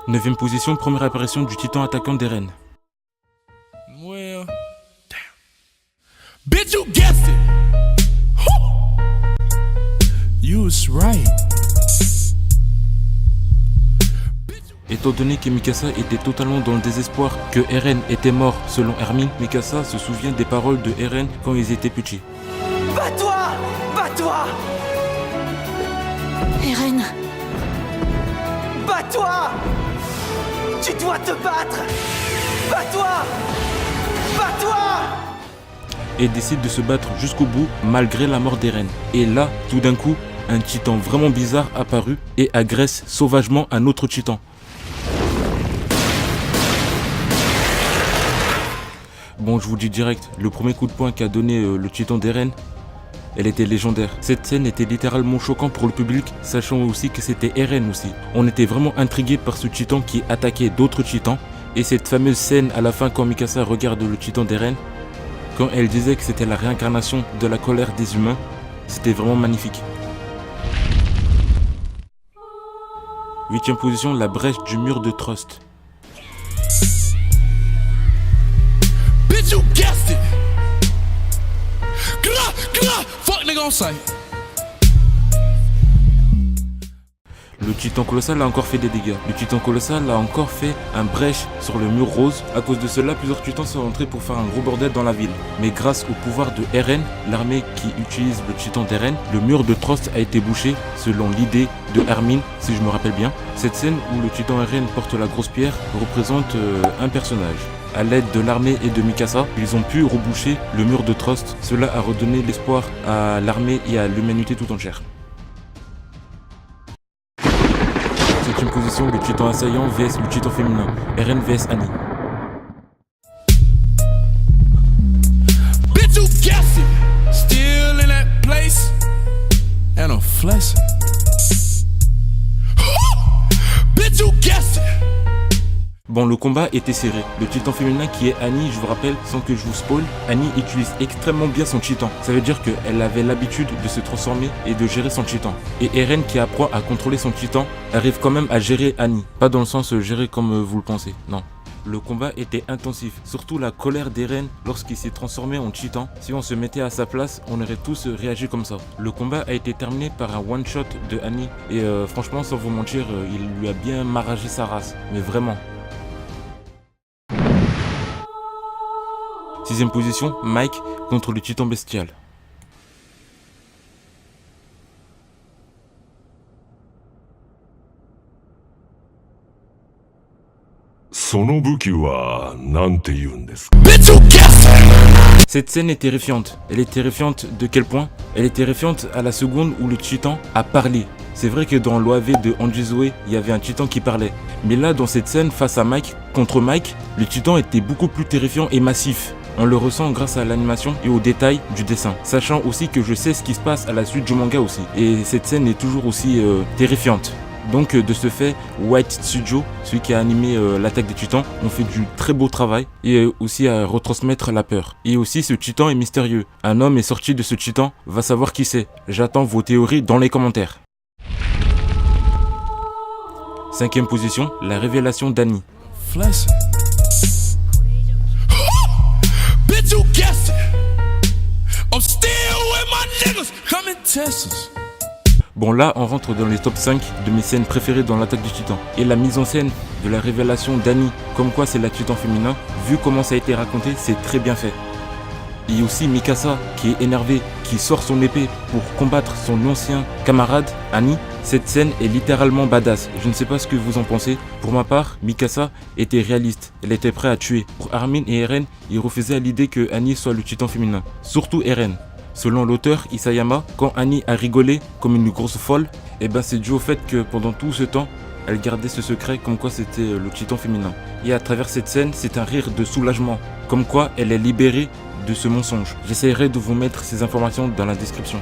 9ème position, première apparition du titan attaquant d'Eren. Well, damn. Bitch, you guessed it. You was right. Étant donné que Mikasa était totalement dans le désespoir que Eren était mort selon Armin, Mikasa se souvient des paroles de Eren quand ils étaient petits. Bats-toi! Bats-toi! Eren, Bats-toi! Tu dois te battre! Bats-toi! Bats-toi! Et décide de se battre jusqu'au bout malgré la mort d'Eren. Et là, tout d'un coup, un titan vraiment bizarre apparut et agresse sauvagement un autre titan. Bon, je vous dis direct, le premier coup de poing qu'a donné le titan d'Eren, elle était légendaire. Cette scène était littéralement choquante pour le public, sachant aussi que c'était Eren aussi. On était vraiment intrigué par ce titan qui attaquait d'autres titans. Et cette fameuse scène à la fin quand Mikasa regarde le titan d'Eren, quand elle disait que c'était la réincarnation de la colère des humains, c'était vraiment magnifique. 8ème position, la brèche du mur de Trust. Bitch, you guessed it. Fuck nigga on sight. Le titan colossal a encore fait des dégâts. Le titan colossal a encore fait un brèche sur le mur rose. À cause de cela, plusieurs titans sont rentrés pour faire un gros bordel dans la ville. Mais grâce au pouvoir de Eren, l'armée qui utilise le titan d'Eren, le mur de Trust a été bouché selon l'idée de Armin, si je me rappelle bien. Cette scène où le titan Eren porte la grosse pierre représente un personnage. À l'aide de l'armée et de Mikasa, ils ont pu reboucher le mur de Trust. Cela a redonné l'espoir à l'armée et à l'humanité tout entière. 7ème position, le titan assaillant vs le titan féminin, Eren vs Annie. Bitch, you guessed it. Still in that place. And a flesh. Bitch, you guessed it. Bon, le combat était serré. Le titan féminin qui est Annie, je vous rappelle, sans que je vous spoil, Annie utilise extrêmement bien son titan. Ça veut dire qu'elle avait l'habitude de se transformer et de gérer son titan. Et Eren qui apprend à contrôler son titan, arrive quand même à gérer Annie. Pas dans le sens gérer comme vous le pensez, non. Le combat était intensif, surtout la colère d'Eren lorsqu'il s'est transformé en titan. Si on se mettait à sa place, on aurait tous réagi comme ça. Le combat a été terminé par un one-shot de Annie. Et franchement, sans vous mentir, il lui a bien maragé sa race. Mais vraiment. 6ème position, Mike contre le titan bestial. Cette scène est terrifiante. Elle est terrifiante de quel point? Elle est terrifiante à la seconde où le titan a parlé. C'est vrai que dans l'OAV de Anjizoe, il y avait un titan qui parlait. Mais là, dans cette scène, face à Mike, contre Mike, le titan était beaucoup plus terrifiant et massif. On le ressent grâce à l'animation et aux détails du dessin. Sachant aussi que je sais ce qui se passe à la suite du manga aussi. Et cette scène est toujours aussi terrifiante. Donc de ce fait, White Studio, celui qui a animé l'attaque des titans, ont fait du très beau travail et aussi à retransmettre la peur. Et aussi ce titan est mystérieux. Un homme est sorti de ce titan, va savoir qui c'est. J'attends vos théories dans les commentaires. 5ème position, la révélation d'Annie. Flesh. Bitch, you guessed it. I'm still with my niggas. Come and test us. Bon là, on rentre dans les top 5 de mes scènes préférées dans l'attaque du titan. Et la mise en scène de la révélation d'Annie, comme quoi c'est la titan féminin, vu comment ça a été raconté, c'est très bien fait. Et aussi Mikasa qui est énervé, qui sort son épée pour combattre son ancien camarade Annie. Cette scène est littéralement badass. Je ne sais pas ce que vous en pensez. Pour ma part, Mikasa était réaliste. Elle était prête à tuer. Pour Armin et Eren, ils refusaient à l'idée que Annie soit le titan féminin. Surtout Eren. Selon l'auteur Isayama, quand Annie a rigolé comme une grosse folle, c'est dû au fait que pendant tout ce temps, elle gardait ce secret comme quoi c'était le titan féminin. Et à travers cette scène, c'est un rire de soulagement, comme quoi elle est libérée de ce mensonge. J'essaierai de vous mettre ces informations dans la description.